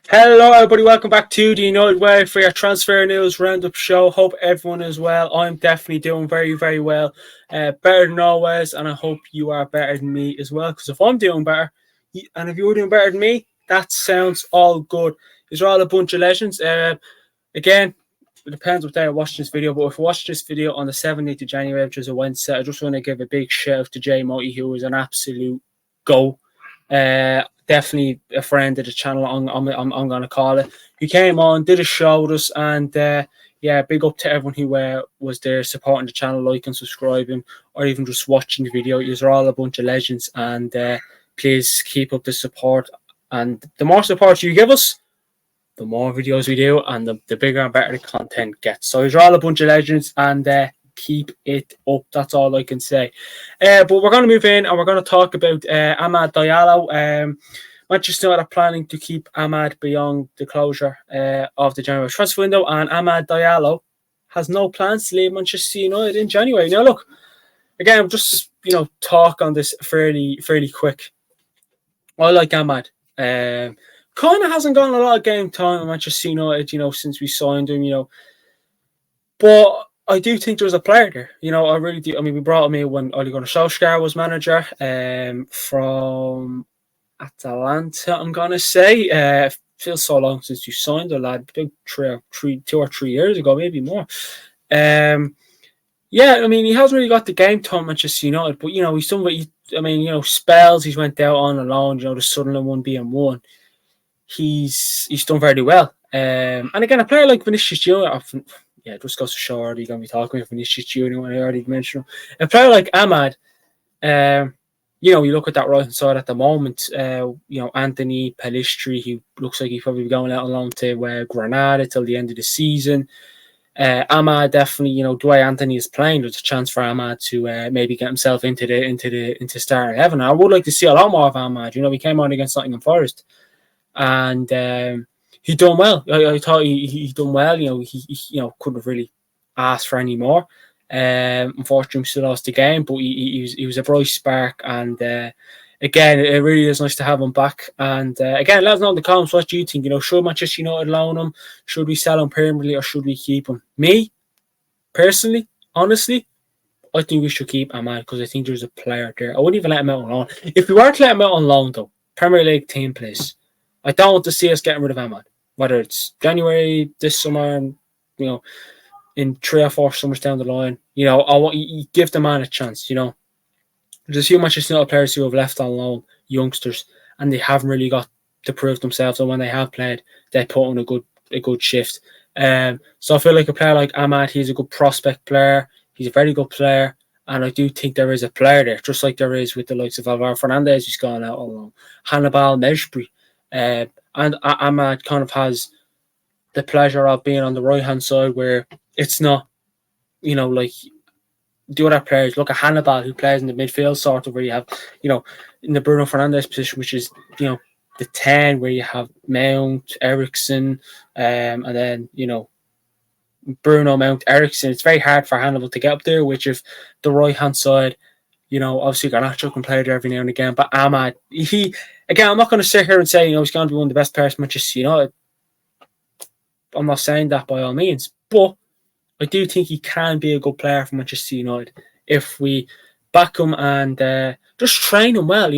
Hello, everybody. Welcome back to the United Way for your transfer news roundup show. Hope everyone is well. I'm definitely doing very, very well. Better than always, and I hope you are better than me as well. Because if I'm doing better, and if you're doing better than me, that sounds all good. These are all a bunch of legends. Again, it depends what day I watch this video, but if I watch this video on the 17th of January, which is a Wednesday, I just want to give a big shout out to Jay Moty, who is an absolute go. Definitely a friend of the channel. I'm going to call it. He came on, did a show with us, and big up to everyone who was there supporting the channel, liking, subscribing, or even just watching the video. You're all a bunch of legends, and please keep up the support. And the more support you give us, the more videos we do, and the bigger and better the content gets. So you're all a bunch of legends, and keep it up. That's all I can say. But we're going to move in and we're going to talk about Amad Diallo. Manchester United are planning to keep Amad beyond the closure of the January transfer window, and Amad Diallo has no plans to leave Manchester United in January. Now, look, again, just talk on this fairly quick. I like Amad. Kind of hasn't gotten a lot of game time at Manchester United, since we signed him, but I do think there's a player there. I really do. I mean, we brought him in when Ole Gunnar Solskjaer was manager from Atalanta, I'm going to say. Feels so long since you signed the lad. Big 2 or 3 years ago, maybe more. I mean, he hasn't really got the game time at Manchester United, but, he's done spells he's went out on alone, the Sunderland one being one. He's done very well. And again, a player like Vinicius Junior, it just goes to show already going to be talking about Vinicius Junior when I already mentioned him. A player like Amad, you look at that right hand side at the moment, Anthony Pellistri, who looks like he's probably going out alone to Granada till the end of the season. Amad definitely, the way Anthony is playing, there's a chance for Amad to maybe get himself into starting 11. I would like to see a lot more of Amad. He came on against Nottingham Forest, and he done well. I thought he done well. He couldn't have really asked for any more. Unfortunately, we still lost the game, but he was a bright spark. And again, it really is nice to have him back. And again, let us know in the comments what you think. Should Manchester United loan him? Should we sell him permanently, or should we keep him? Me, personally, honestly, I think we should keep Amad because I think there's a player there. I wouldn't even let him out on loan. If we were to let him out on loan, though, Premier League team, please. I don't want to see us getting rid of Amad. Whether it's January, this summer, and, in 3 or 4 summers down the line, I want you give the man a chance. There's a few Manchester United players who have left on loan, youngsters, and they haven't really got to prove themselves. And when they have played, they put on a good shift. So I feel like a player like Amad, he's a good prospect player. He's a very good player, and I do think there is a player there, just like there is with the likes of Alvaro Fernandez, who's gone out on loan, Hannibal Mejbri. And Amad kind of has the pleasure of being on the right-hand side where it's not, like the other players. Look at Hannibal, who plays in the midfield, sort of where you have, in the Bruno Fernandes position, which is, the 10, where you have Mount, Ericsson, and then, Bruno, Mount, Ericsson. It's very hard for Hannibal to get up there, which if the right-hand side, obviously Garnacho can play there every now and again, but Amad, again, I'm not going to sit here and say, he's going to be one of the best players in Manchester United. I'm not saying that by all means, but I do think he can be a good player for Manchester United if we back him and just train him well.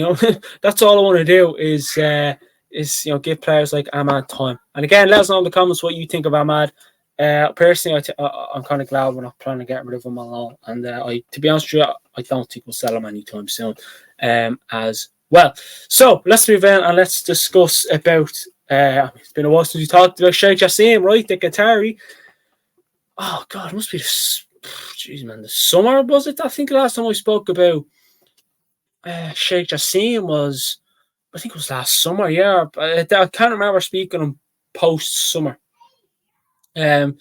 That's all I want to do is give players like Amad time. And again, let us know in the comments what you think of Amad. Personally, I'm kind of glad we're not planning to get rid of him alone. And to be honest with you, I don't think we'll sell him anytime soon as well. So let's move in and let's discuss about. It's been a while since we talked about Sheikh Jassim, right? The Qatari. Oh God, it must be the summer, was it? I think the last time I spoke about Sheikh Jassim was, I think it was last summer. Yeah, I can't remember speaking on post summer. But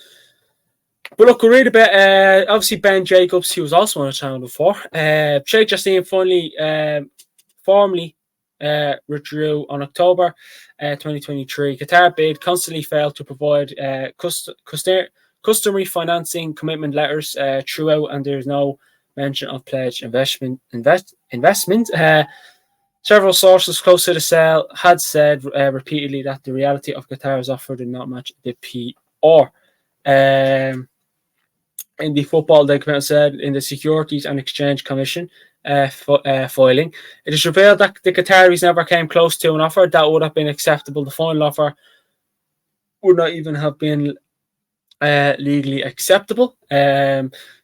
look, we'll read a bit. Obviously, Ben Jacobs, he was also on the channel before. Sheikh Jassim formally withdrew on October 2023. Qatar bid constantly failed to provide customary financing commitment letters throughout, and there's no mention of pledged investment. Several sources close to the cell had said repeatedly that the reality of Qatar's offer did not match the PR. In the football document said in the Securities and Exchange Commission filing, it is revealed that the Qataris never came close to an offer that would have been acceptable. The final offer would not even have been legally acceptable.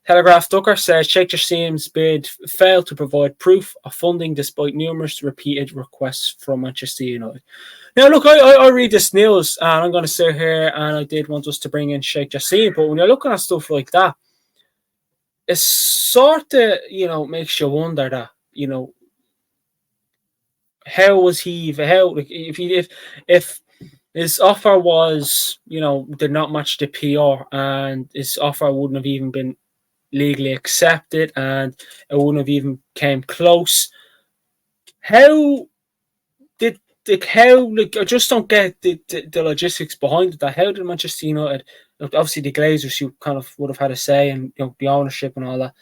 Telegraph Ducker says Sheikh Jassim's bid failed to provide proof of funding despite numerous repeated requests from Manchester United. Now, look, I read this news and I'm going to sit here and I did want us to bring in Sheikh Jassim, but when you're looking at stuff like that, it sort of, makes you wonder that, how was he, if his offer was, did not match the PR and his offer wouldn't have even been legally accepted and it wouldn't have even came close. I just don't get the logistics behind it. How did Manchester United, obviously the Glazers, who kind of would have had a say and the ownership and all that,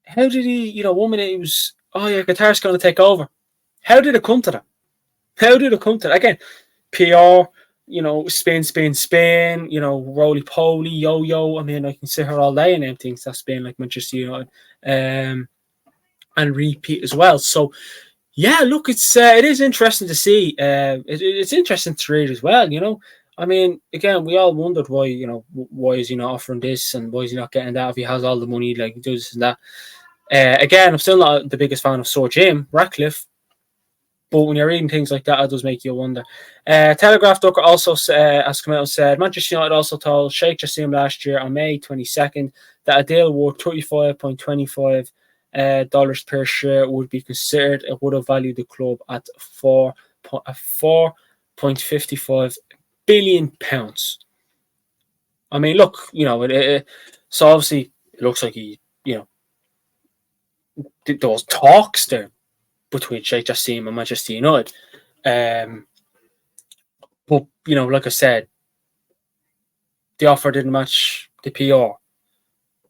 how did he, 1 minute he was, oh yeah, Qatar's going to take over. How did it come to that? Again, PR, Spain, roly-poly, yo-yo. I mean, I can sit here all day and them things that Spain, like Manchester United, and repeat as well. So, yeah, look, it is interesting to see. It's interesting to read as well, I mean, again, we all wondered why, why is he not offering this and why is he not getting that if he has all the money, like he does this and that. Again, I'm still not the biggest fan of Sir Jim Ratcliffe, but when you're reading things like that, it does make you wonder. Telegraph Ducker also, as come out and said, Manchester United also told Sheikh Jassim last year on May 22nd that a deal worth $35.25 per share would be considered. It would have valued the club at £4.55 billion. I mean, look, so obviously it looks like he, those talks there between Sheikh Jassim and Manchester United. But, like I said, the offer didn't match the PR.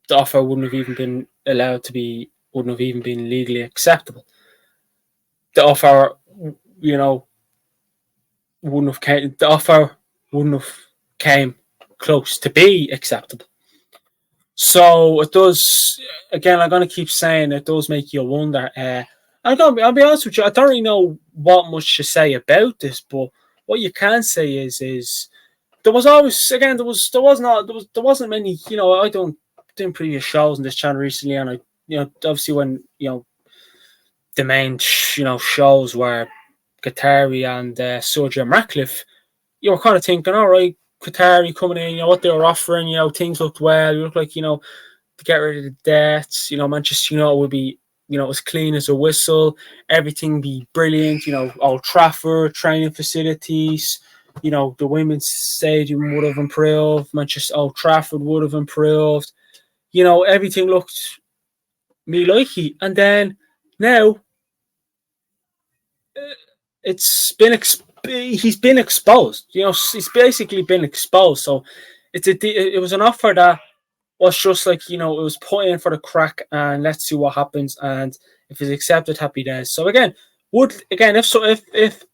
The offer wouldn't have even been wouldn't have even been legally acceptable. The offer, wouldn't have came close to be acceptable. So it does, again, I'm going to keep saying it does make you wonder. I'll be honest with you, I don't really know what much to say about this, but what you can say is there was always, again, there wasn't many, I don't do previous shows on this channel recently, and I, obviously when, the main, shows were Qatari and Sir Jim Ratcliffe, you were kind of thinking, all right, Qatari coming in, what they were offering, things looked well, you look like, to get rid of the debts, Manchester United would be, as clean as a whistle, everything be brilliant, Old Trafford, training facilities, the women's stadium would have improved, Old Trafford would have improved, everything looked me likey. And then now it's been he's been exposed. He's basically been exposed. So it was an offer that was just like, it was put in for the crack and let's see what happens. And if it's accepted, happy days. So again, if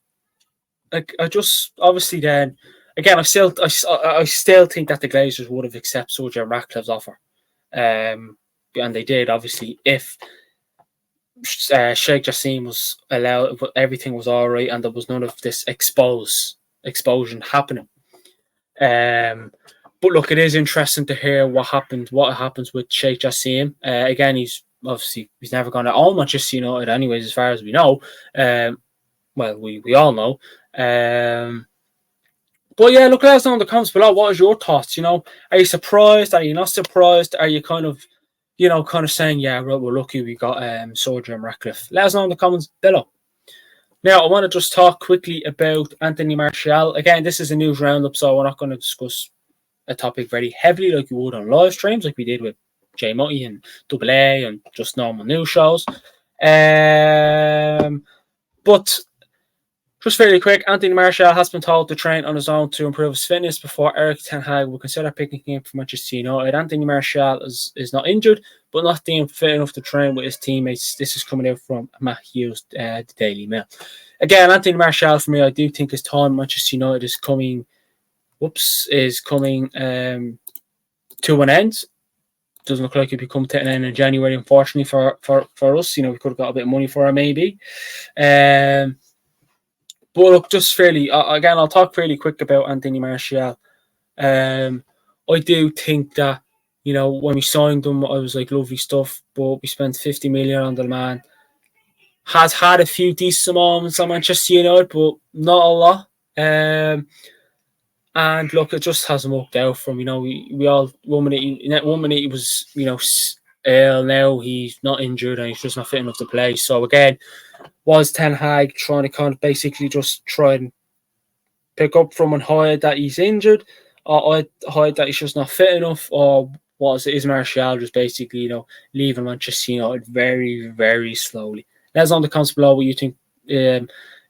like, I just obviously then again, I still think that the Glazers would have accepted Sir Jim Ratcliffe's offer. And they did, obviously, if Sheikh Jassim was allowed, everything was all right, and there was none of this explosion happening. But look, it is interesting to hear what happens with Sheikh Jassim. Again, he's never going to own Manchester United, anyways, as far as we know. Well, we all know. But yeah, look, let us know in the comments below. What is your thoughts? Are you surprised? Are you not surprised? Are you kind of saying, yeah, we're lucky we got Sir Jim Ratcliffe? Let us know in the comments below. Now, I want to just talk quickly about Anthony Martial. Again, this is a news roundup, so we're not going to discuss a topic very heavily like we would on live streams, like we did with J Mutty and Double A and just normal news shows. But just very quick, Anthony Martial has been told to train on his own to improve his fitness before Erik ten Hag will consider picking him for Manchester United. Anthony Martial is not injured, but not being fit enough to train with his teammates. This is coming out from Matt Hughes, the Daily Mail. Again, Anthony Martial for me, I do think his time Manchester United is coming. To an end. Doesn't look like it'll be coming to an end in January, unfortunately for us. We could have got a bit of money for him maybe. But look, just fairly again, I'll talk fairly quick about Anthony Martial. I do think that when we signed him, I was like, lovely stuff, but we spent 50 million on the man. Has had a few decent moments on Manchester United, but not a lot. And look, it just hasn't worked out for him. We all 1 minute he was ill. Now he's not injured and he's just not fit enough to play. So again, was Ten Hag trying to kind of basically just try and pick up from and hide that he's injured, or hide that he's just not fit enough, or is Martial just basically leaving Manchester United very, very slowly? Let's on the comments below what you think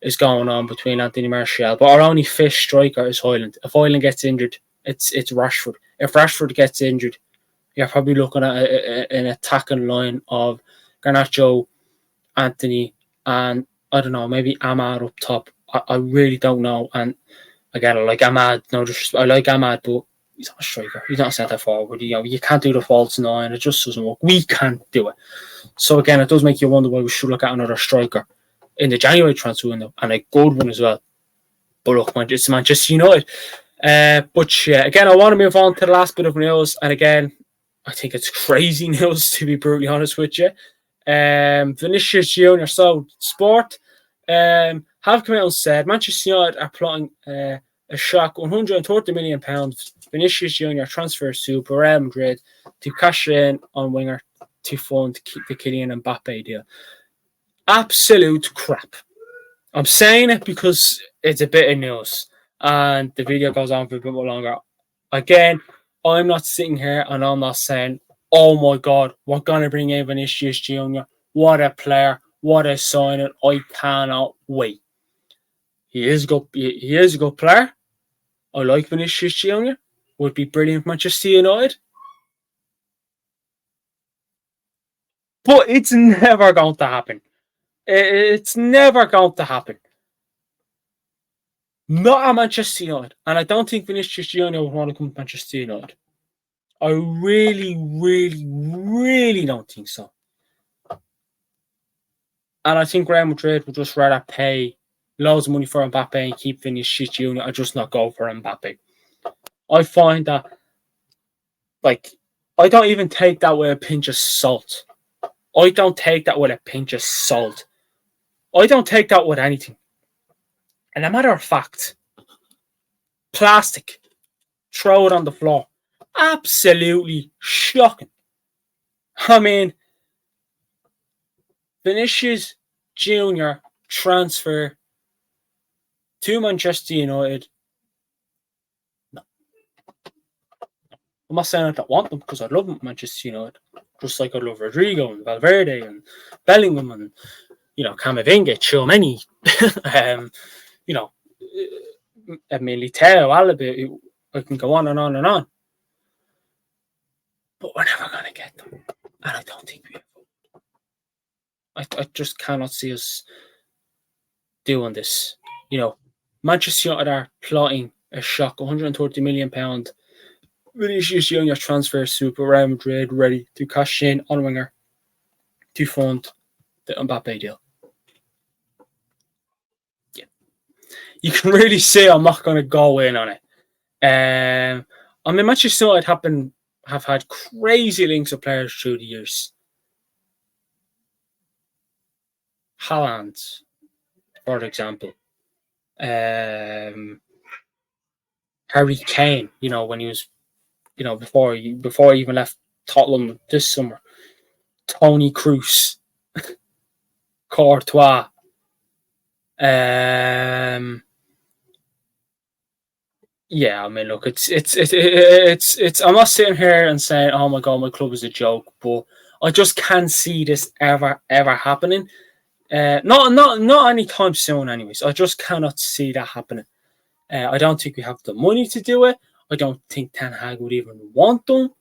is going on between Anthony Martial. But our only fish striker is Højlund. If Højlund gets injured, it's Rashford. If Rashford gets injured, you're probably looking at an attacking line of Garnacho, Anthony, and I don't know, maybe Ahmad up top. I really don't know. And again, I like Ahmad. No disrespect, I like Ahmad, but he's not a striker. He's not a centre forward. You can't do the false nine. It just doesn't work. We can't do it. So again, it does make you wonder why we should look at another striker in the January transfer window, and a good one as well. But look, it's Manchester United. But yeah, again, I want to move on to the last bit of news. And again, I think it's crazy news, to be brutally honest with you. Vinicius Junior. So, Sport have come out and said Manchester United are plotting a shock £130 million Vinicius Junior transfer to Real Madrid to cash in on winger to fund the Kylian Mbappe deal. Absolute crap. I'm saying it because it's a bit of news and the video goes on for a bit more longer. Again, I'm not sitting here and I'm not saying, oh my God, we're going to bring in Vinicius Junior. What a player. What a signing. I cannot wait. He is a good player. I like Vinicius Junior. Would be brilliant for Manchester United. But it's never going to happen. It's never going to happen. Not at Manchester United. And I don't think Vinicius Junior would want to come to Manchester United. I really, really, really don't think so. And I think Real Madrid would just rather pay loads of money for Mbappe and keep Vinicius Junior and just not go for Mbappe. I find that, I don't even take that with a pinch of salt. I don't take that with a pinch of salt. I don't take that with anything. And a matter of fact, plastic, throw it on the floor. Absolutely shocking. I mean, Vinicius Junior transfer to Manchester United. No. I'm not saying I don't want them because I love them at Manchester United. Just like I love Rodrigo and Valverde and Bellingham and Camavinga, Tchouameni, Militao, Alaba. I can go on and on and on. But we're never going to get them. And I don't think we will. I just cannot see us doing this. Manchester United are plotting a shock £130 million Vinicius Junior transfer to Real Madrid, ready to cash in on winger to fund the Mbappe deal. Yeah. You can really see I'm not going to go in on it. Manchester United have had crazy links of players through the years. Haaland, for example. Harry Kane, when he was, before he even left Tottenham this summer. Tony Kroos, Courtois. Yeah, look, it's. I'm not sitting here and saying, "Oh my God, my club is a joke," but I just can't see this ever happening. Not anytime soon. Anyways, I just cannot see that happening. I don't think we have the money to do it. I don't think Ten Hag would even want them.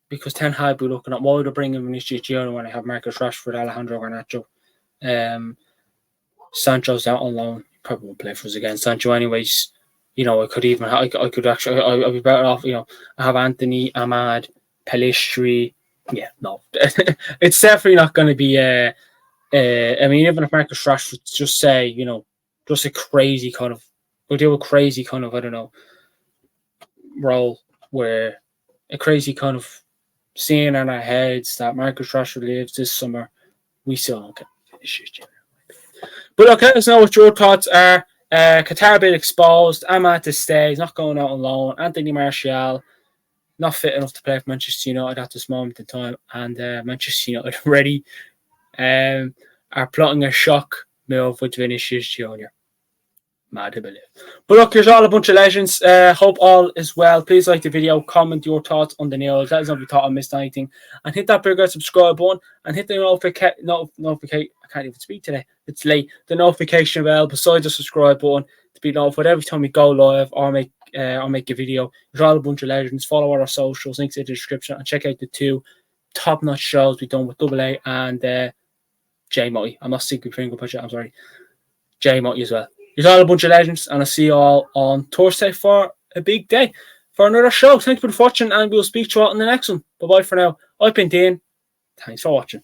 because Ten Hag be looking at why would I bring in Vinicius Junior when I have Marcus Rashford, Alejandro Garnacho, Sancho's out on loan. Probably won't play for us again. Sancho, anyways. I could even I could actually I'd be better off. I have Anthony, Ahmad, Pelistri. Yeah, no, it's definitely not going to be. I mean, even if Marcus Rashford just say, just a crazy kind of, we'll do a crazy kind of, I don't know, role where a crazy kind of seeing in our heads that Marcus Rashford leaves this summer, we still don't get finished. But okay, let us know what your thoughts are. Qatar been exposed. Ahmad to stay. He's not going out on loan. Anthony Martial not fit enough to play for Manchester United at this moment in time, and Manchester United already are plotting a shock move with Vinicius Junior. Mad to believe. But look, here's all a bunch of legends. Hope all is well. Please like the video, comment your thoughts on the news. Let us know if you thought I missed anything, and hit that big red subscribe button and hit the notification. I can't even speak today. It's late. The notification bell beside the subscribe button to be notified every time we go live or make a video. There's all a bunch of legends. Follow our socials, links in the description, and check out the 2 top-notch shows we've done with AA and J Motty. I'm not singing finger push it. I'm sorry, J Motty as well. There's all a bunch of legends, and I'll see you all on Thursday for a big day for another show. Thanks for watching, and we'll speak to you all in the next one. Bye bye for now. I've been Dean. Thanks for watching.